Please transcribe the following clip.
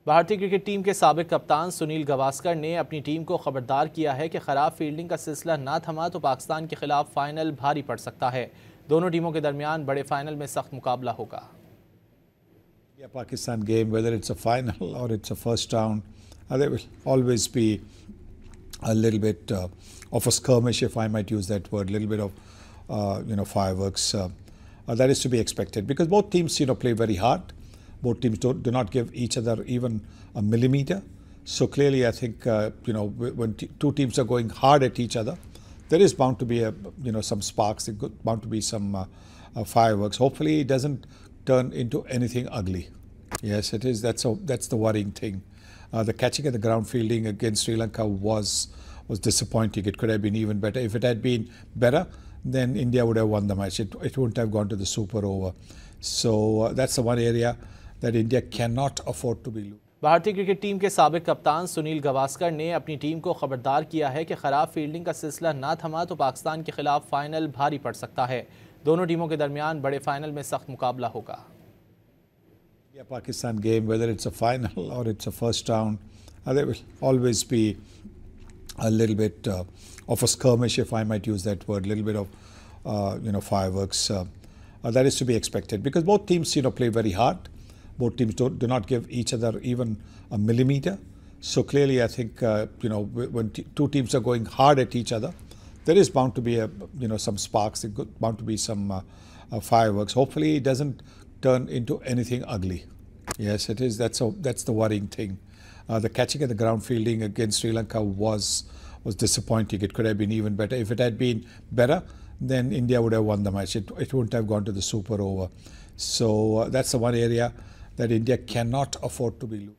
भारतीय cricket team के साबिक कप्तान सुनील गवास्कर ने अपनी टीम को खबरदार किया है कि खराब फील्डिंग का सिलसिला ना थमा तो पाकिस्तान के खिलाफ फाइनल भारी पड़ सकता है। दोनों टीमों के दरमियान बड़े फाइनल में सख्त मुकाबला होगा। Pakistan game, whether it's a final or it's a first round, there will always be a little bit of a skirmish, if I might use that word, a little bit of fireworks. That is to be expected because both teams play very hard. Both teams do not give each other even a millimeter. So clearly, I think when two teams are going hard at each other, there is bound to be some sparks. There's bound to be some fireworks. Hopefully, it doesn't turn into anything ugly. Yes, it is. That's the worrying thing. The catching at the ground fielding against Sri Lanka was disappointing. It could have been even better. If it had been better, then India would have won the match. It wouldn't have gone to the super over. So that's the one area that India cannot afford to be losing. भारतीय cricket team के साबिक कप्तान सुनील गवास्कर ने अपनी team को खबरदार किया है कि खराब फील्डिंग का सिलसिला ना थमा तो पाकिस्तान के खिलाफ फाइनल भारी पड़ सकता है। दोनों टीमों के दरमियान बड़े फाइनल में सख्त मुकाबला होगा। Pakistan game, whether it's a final or it's a first round, there will always be a little bit of a skirmish, if I might use that word, a little bit of fireworks. That is to be expected because both teams play very hard. Both teams do not give each other even a millimeter. So clearly, I think when two teams are going hard at each other, there is bound to be some sparks. There's bound to be some fireworks. Hopefully, it doesn't turn into anything ugly. Yes, it is. That's the worrying thing. The catching at the ground fielding against Sri Lanka was disappointing. It could have been even better. If it had been better, then India would have won the match. It wouldn't have gone to the super over. So that's the one area that India cannot afford to be losing.